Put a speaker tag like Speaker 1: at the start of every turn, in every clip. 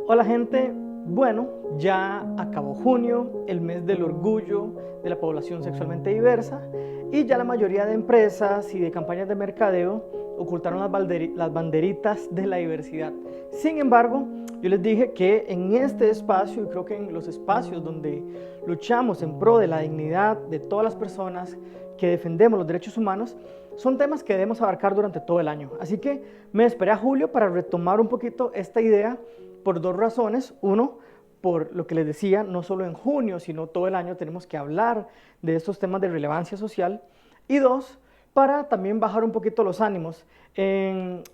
Speaker 1: Hola gente, bueno, ya acabó junio, el mes del orgullo de la población sexualmente diversa, y ya la mayoría de empresas y de campañas de mercadeo ocultaron las banderitas de la diversidad. Sin embargo, yo les dije que en este espacio, y creo que en los espacios donde luchamos en pro de la dignidad de todas las personas, que defendemos los derechos humanos, son temas que debemos abarcar durante todo el año. Así que me esperé a julio para retomar un poquito esta idea por dos razones. Uno, por lo que les decía, no solo en junio, sino todo el año tenemos que hablar de estos temas de relevancia social. Y dos, para también bajar un poquito los ánimos.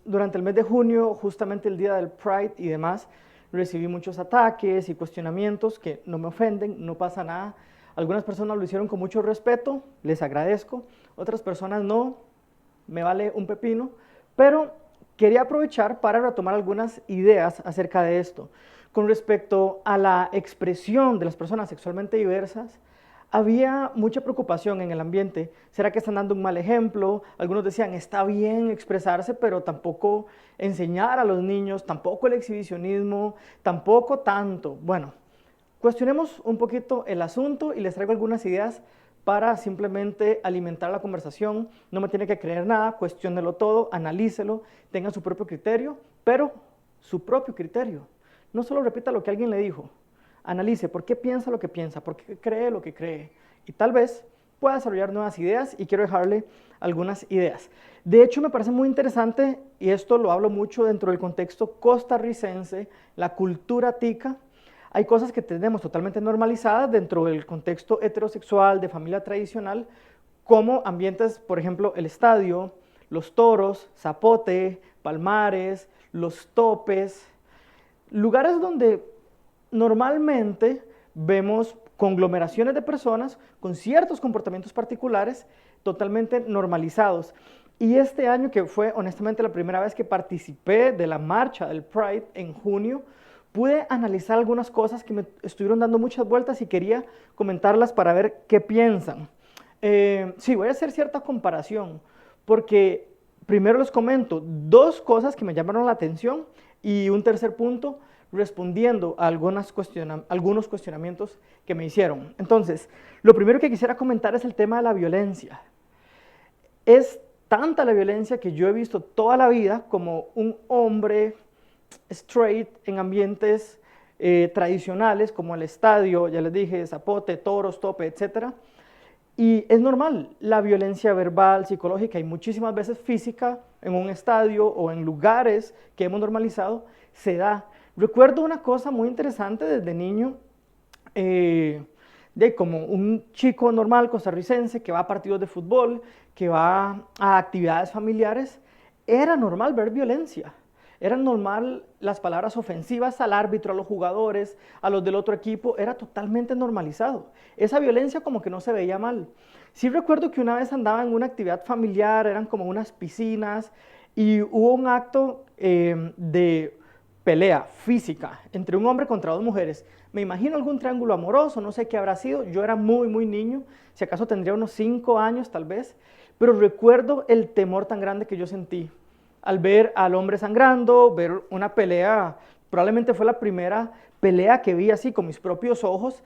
Speaker 1: Durante el mes de junio, justamente el día del Pride y demás, recibí muchos ataques y cuestionamientos que no me ofenden, no pasa nada. Algunas personas lo hicieron con mucho respeto, les agradezco. Otras personas no, me vale un pepino, pero quería aprovechar para retomar algunas ideas acerca de esto. Con respecto a la expresión de las personas sexualmente diversas, había mucha preocupación en el ambiente. ¿Será que están dando un mal ejemplo? Algunos decían, está bien expresarse, pero tampoco enseñar a los niños, tampoco el exhibicionismo, tampoco tanto. Bueno, cuestionemos un poquito el asunto y les traigo algunas ideas para simplemente alimentar la conversación. No me tiene que creer nada, cuestiónelo todo, analícelo, tenga su propio criterio, pero su propio criterio. No solo repita lo que alguien le dijo, analice por qué piensa lo que piensa, por qué cree lo que cree. Y tal vez pueda desarrollar nuevas ideas y quiero dejarle algunas ideas. De hecho, me parece muy interesante, y esto lo hablo mucho dentro del contexto costarricense, la cultura tica. Hay cosas que tenemos totalmente normalizadas dentro del contexto heterosexual, de familia tradicional, como ambientes, por ejemplo, el estadio, los toros, zapote, palmares, los topes, lugares donde normalmente vemos conglomeraciones de personas con ciertos comportamientos particulares totalmente normalizados. Y este año, que fue honestamente la primera vez que participé de la marcha del Pride en junio, pude analizar algunas cosas que me estuvieron dando muchas vueltas y quería comentarlas para ver qué piensan. Sí, voy a hacer cierta comparación, porque primero les comento dos cosas que me llamaron la atención y un tercer punto respondiendo a algunos cuestionamientos que me hicieron. Entonces, lo primero que quisiera comentar es el tema de la violencia. Es tanta la violencia que yo he visto toda la vida como un hombre straight en ambientes tradicionales como el estadio, ya les dije, zapote, toros, tope, etcétera. Y es normal, la violencia verbal, psicológica y muchísimas veces física en un estadio o en lugares que hemos normalizado se da. Recuerdo una cosa muy interesante desde niño, de como un chico normal costarricense que va a partidos de fútbol, que va a actividades familiares, era normal ver violencia. Era normal las palabras ofensivas al árbitro, a los jugadores, a los del otro equipo, era totalmente normalizado. Esa violencia como que no se veía mal. Sí recuerdo que una vez andaba en una actividad familiar, eran como unas piscinas, y hubo un acto de pelea física entre un hombre contra dos mujeres. Me imagino algún triángulo amoroso, no sé qué habrá sido. Yo era muy niño, si acaso tendría unos 5 años tal vez, pero recuerdo el temor tan grande que yo sentí al ver al hombre sangrando, ver una pelea. Probablemente fue la primera pelea que vi así con mis propios ojos,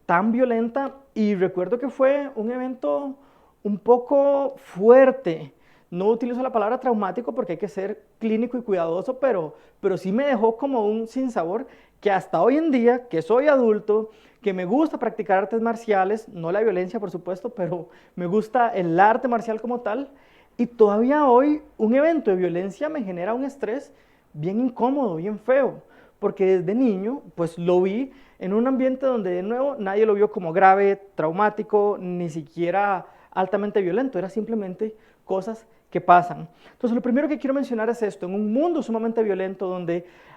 Speaker 1: tan violenta, y recuerdo que fue un evento un poco fuerte. No utilizo la palabra traumático porque hay que ser clínico y cuidadoso, pero sí me dejó como un sinsabor que hasta hoy en día, que soy adulto, que me gusta practicar artes marciales, no la violencia por supuesto, pero me gusta el arte marcial como tal, y todavía hoy un evento de violencia me genera un estrés bien incómodo, bien feo, porque desde niño pues lo vi en un ambiente donde de nuevo nadie lo vio como grave, traumático, ni siquiera altamente violento, era simplemente cosas que pasan. Entonces lo primero que quiero mencionar es esto: en un mundo sumamente violento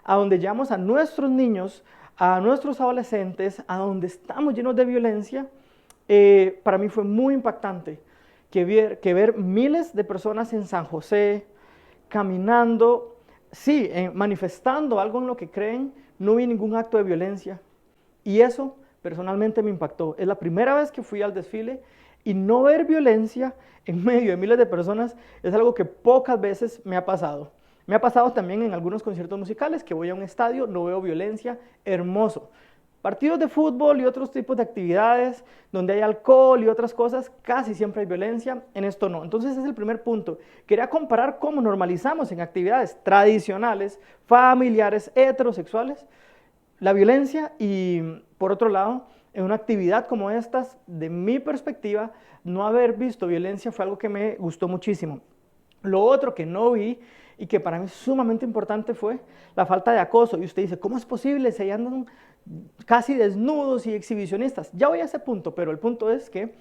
Speaker 1: a donde llevamos a nuestros niños, a nuestros adolescentes, a donde estamos llenos de violencia, para mí fue muy impactante que ver miles de personas en San José caminando, sí, manifestando algo en lo que creen. No vi ningún acto de violencia y eso personalmente me impactó. Es la primera vez que fui al desfile y no ver violencia en medio de miles de personas es algo que pocas veces me ha pasado. Me ha pasado también en algunos conciertos musicales que voy a un estadio, no veo violencia, hermoso. Partidos de fútbol y otros tipos de actividades donde hay alcohol y otras cosas, casi siempre hay violencia, en esto no. Entonces ese es el primer punto. Quería comparar cómo normalizamos en actividades tradicionales, familiares, heterosexuales, la violencia y, por otro lado, en una actividad como estas, de mi perspectiva, no haber visto violencia fue algo que me gustó muchísimo. Lo otro que no vi y que para mí es sumamente importante fue la falta de acoso. Y usted dice, ¿cómo es posible? Se andan casi desnudos y exhibicionistas. Ya voy a ese punto, pero el punto es que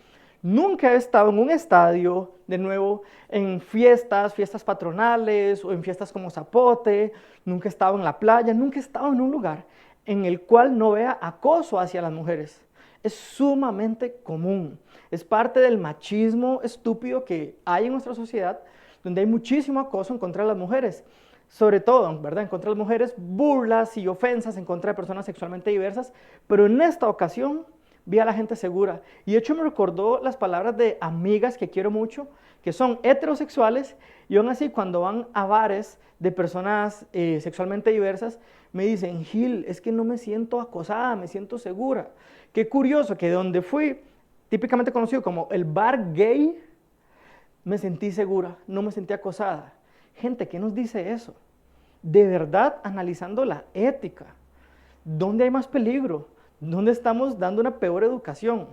Speaker 1: nunca he estado en un estadio, de nuevo, en fiestas patronales o en fiestas como Zapote, nunca he estado en la playa, nunca he estado en un lugar en el cual no vea acoso hacia las mujeres. Es sumamente común, es parte del machismo estúpido que hay en nuestra sociedad, donde hay muchísimo acoso en contra de las mujeres, sobre todo, ¿verdad?, en contra de las mujeres, burlas y ofensas en contra de personas sexualmente diversas, pero en esta ocasión vi a la gente segura. Y de hecho me recordó las palabras de amigas que quiero mucho, que son heterosexuales, y aún así cuando van a bares de personas sexualmente diversas, me dicen, Gil, es que no me siento acosada, me siento segura. Qué curioso que de donde fui, típicamente conocido como el bar gay, me sentí segura, no me sentí acosada. Gente, ¿qué nos dice eso? De verdad, analizando la ética, ¿dónde hay más peligro? ¿Dónde estamos dando una peor educación?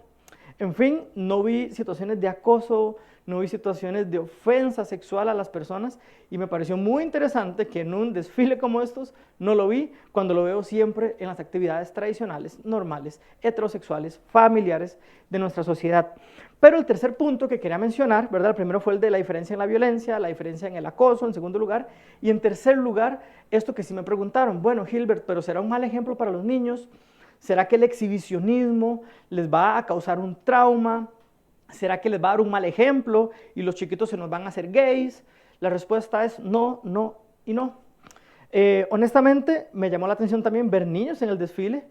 Speaker 1: En fin, no vi situaciones de acoso, no vi situaciones de ofensa sexual a las personas y me pareció muy interesante que en un desfile como estos no lo vi cuando lo veo siempre en las actividades tradicionales, normales, heterosexuales, familiares de nuestra sociedad. Pero el tercer punto que quería mencionar, ¿verdad? El primero fue el de la diferencia en la violencia, la diferencia en el acoso, en segundo lugar, y en tercer lugar, esto que sí me preguntaron, bueno, Gilbert, pero ¿será un mal ejemplo para los niños? ¿Será que el exhibicionismo les va a causar un trauma? ¿Será que les va a dar un mal ejemplo y los chiquitos se nos van a hacer gays? La respuesta es no, no y no. Honestamente, me llamó la atención también ver niños en el desfile.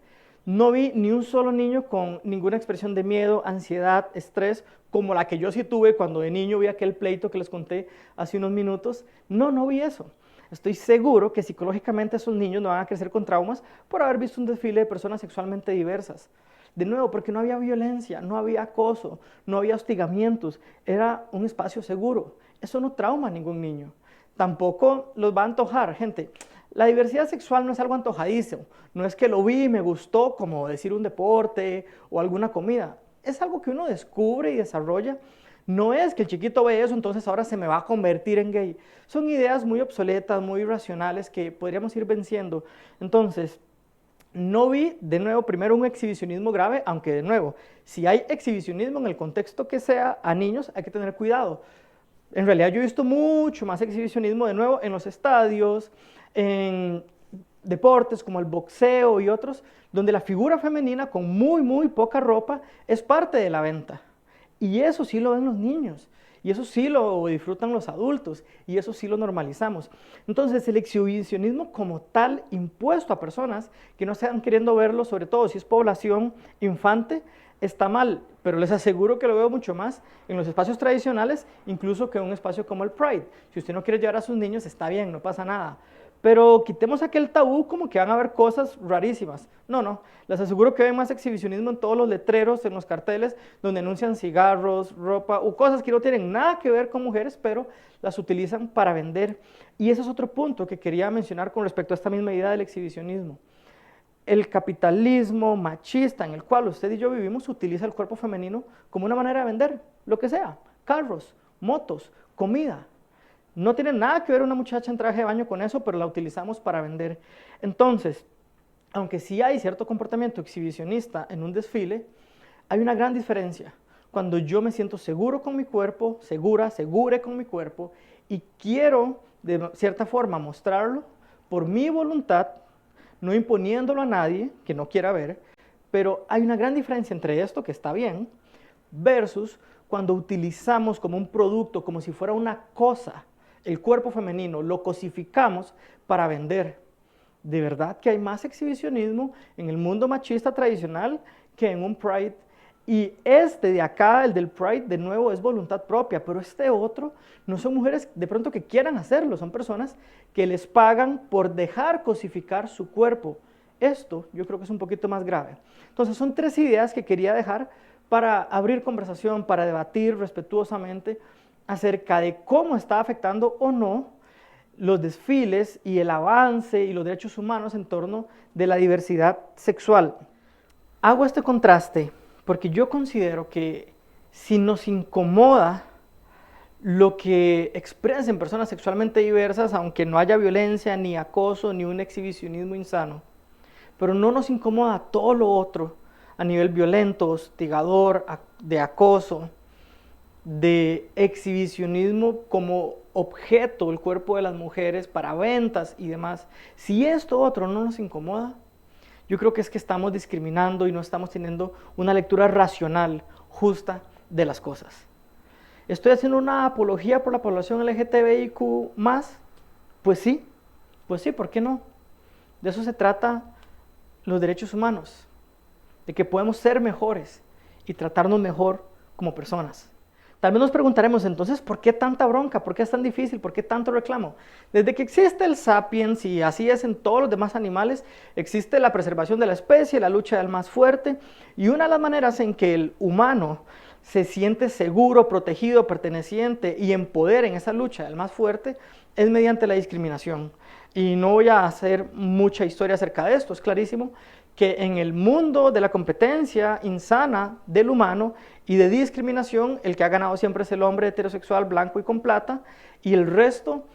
Speaker 1: No vi ni un solo niño con ninguna expresión de miedo, ansiedad, estrés, como la que yo sí tuve cuando de niño vi aquel pleito que les conté hace unos minutos. No, no vi eso. Estoy seguro que psicológicamente esos niños no van a crecer con traumas por haber visto un desfile de personas sexualmente diversas. De nuevo, porque no había violencia, no había acoso, no había hostigamientos, era un espacio seguro. Eso no trauma a ningún niño. Tampoco los va a antojar, gente. La diversidad sexual no es algo antojadizo, no es que lo vi y me gustó, como decir un deporte o alguna comida. Es algo que uno descubre y desarrolla. No es que el chiquito ve eso, entonces ahora se me va a convertir en gay. Son ideas muy obsoletas, muy irracionales que podríamos ir venciendo. Entonces, no vi, de nuevo, primero un exhibicionismo grave, aunque de nuevo, si hay exhibicionismo en el contexto que sea a niños, hay que tener cuidado. En realidad yo he visto mucho más exhibicionismo, de nuevo, en los estadios, en deportes como el boxeo y otros, donde la figura femenina con muy poca ropa es parte de la venta. Y eso sí lo ven los niños, y eso sí lo disfrutan los adultos, y eso sí lo normalizamos. Entonces el exhibicionismo como tal impuesto a personas que no están queriendo verlo, sobre todo si es población infante, está mal, pero les aseguro que lo veo mucho más en los espacios tradicionales, incluso que en un espacio como el Pride. Si usted no quiere llevar a sus niños, está bien, no pasa nada. Pero quitemos aquel tabú como que van a haber cosas rarísimas. No, no, les aseguro que ven más exhibicionismo en todos los letreros, en los carteles, donde anuncian cigarros, ropa o cosas que no tienen nada que ver con mujeres, pero las utilizan para vender. Y ese es otro punto que quería mencionar con respecto a esta misma idea del exhibicionismo. El capitalismo machista en el cual usted y yo vivimos utiliza el cuerpo femenino como una manera de vender, lo que sea, carros, motos, comida. No tiene nada que ver una muchacha en traje de baño con eso, pero la utilizamos para vender. Entonces, aunque sí hay cierto comportamiento exhibicionista en un desfile, hay una gran diferencia. Cuando yo me siento seguro con mi cuerpo, segure con mi cuerpo, y quiero de cierta forma mostrarlo por mi voluntad, no imponiéndolo a nadie que no quiera ver, pero hay una gran diferencia entre esto, que está bien, versus cuando utilizamos como un producto, como si fuera una cosa, el cuerpo femenino, lo cosificamos para vender. De verdad que hay más exhibicionismo en el mundo machista tradicional que en un Pride. Y este de acá, el del Pride, de nuevo es voluntad propia, pero este otro no son mujeres de pronto que quieran hacerlo, son personas que les pagan por dejar cosificar su cuerpo. Esto yo creo que es un poquito más grave. Entonces son 3 ideas que quería dejar para abrir conversación, para debatir respetuosamente acerca de cómo está afectando o no los desfiles y el avance y los derechos humanos en torno de la diversidad sexual. Hago este contraste porque yo considero que si nos incomoda lo que expresen personas sexualmente diversas, aunque no haya violencia, ni acoso, ni un exhibicionismo insano, pero no nos incomoda todo lo otro a nivel violento, hostigador, de acoso, de exhibicionismo como objeto el cuerpo de las mujeres para ventas y demás. Si esto otro no nos incomoda, yo creo que es que estamos discriminando y no estamos teniendo una lectura racional, justa de las cosas. ¿Estoy haciendo una apología por la población LGTBIQ+? Pues sí, ¿por qué no? De eso se trata los derechos humanos, de que podemos ser mejores y tratarnos mejor como personas. Tal vez nos preguntaremos entonces, ¿por qué tanta bronca? ¿Por qué es tan difícil? ¿Por qué tanto reclamo? Desde que existe el sapiens, y así es en todos los demás animales, existe la preservación de la especie, la lucha del más fuerte, y una de las maneras en que el humano se siente seguro, protegido, perteneciente y en poder en esa lucha del más fuerte es mediante la discriminación. Y no voy a hacer mucha historia acerca de esto, es clarísimo que en el mundo de la competencia insana del humano y de discriminación, el que ha ganado siempre es el hombre heterosexual blanco y con plata, y el resto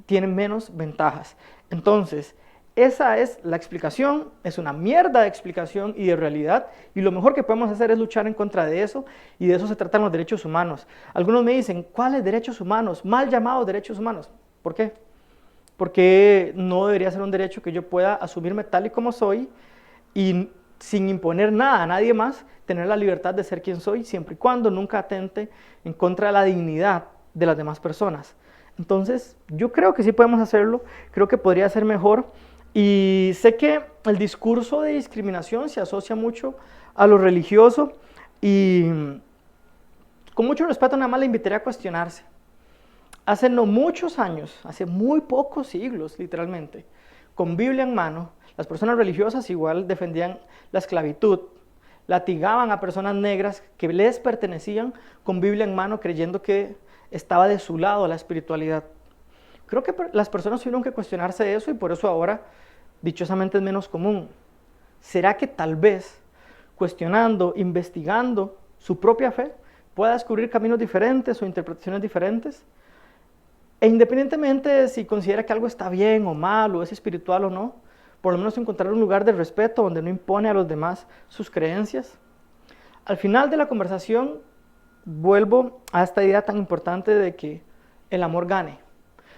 Speaker 1: tiene menos ventajas. Entonces, esa es la explicación, es una mierda de explicación y de realidad, y lo mejor que podemos hacer es luchar en contra de eso, y de eso se tratan los derechos humanos. Algunos me dicen, ¿cuáles derechos humanos? Mal llamados derechos humanos. ¿Por qué? Porque no debería ser un derecho que yo pueda asumirme tal y como soy, y sin imponer nada a nadie más, tener la libertad de ser quien soy, siempre y cuando nunca atente en contra de la dignidad de las demás personas. Entonces, yo creo que sí podemos hacerlo, creo que podría ser mejor, y sé que el discurso de discriminación se asocia mucho a lo religioso, y con mucho respeto nada más le invitaría a cuestionarse. Hace no muchos años, hace muy pocos siglos literalmente, con Biblia en mano, las personas religiosas igual defendían la esclavitud, latigaban a personas negras que les pertenecían con Biblia en mano, creyendo que estaba de su lado la espiritualidad. Creo que las personas tuvieron que cuestionarse eso y por eso ahora, dichosamente, es menos común. ¿Será que tal vez, cuestionando, investigando su propia fe, pueda descubrir caminos diferentes o interpretaciones diferentes? E independientemente de si considera que algo está bien o mal, o es espiritual o no, por lo menos encontrar un lugar de respeto donde no impone a los demás sus creencias. Al final de la conversación, vuelvo a esta idea tan importante de que el amor gane.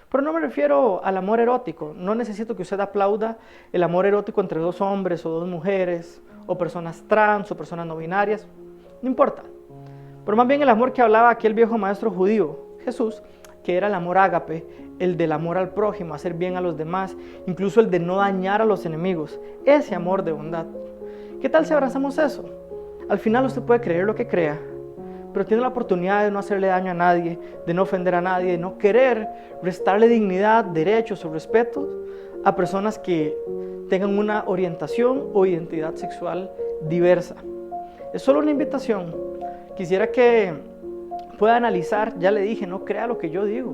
Speaker 1: Pero no me refiero al amor erótico, no necesito que usted aplauda el amor erótico entre 2 hombres o 2 mujeres, o personas trans o personas no binarias, no importa. Pero más bien el amor que hablaba aquel viejo maestro judío, Jesús, que era el amor ágape, el del amor al prójimo, hacer bien a los demás, incluso el de no dañar a los enemigos, ese amor de bondad. ¿Qué tal si abrazamos eso? Al final usted puede creer lo que crea, pero tiene la oportunidad de no hacerle daño a nadie, de no ofender a nadie, de no querer restarle dignidad, derechos o respeto a personas que tengan una orientación o identidad sexual diversa. Es solo una invitación. Quisiera que pueda analizar, ya le dije, no crea lo que yo digo.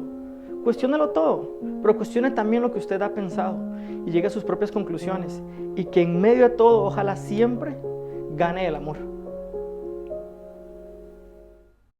Speaker 1: Cuestiónelo todo, pero cuestione también lo que usted ha pensado y llegue a sus propias conclusiones. Y que en medio de todo, ojalá siempre gane el amor.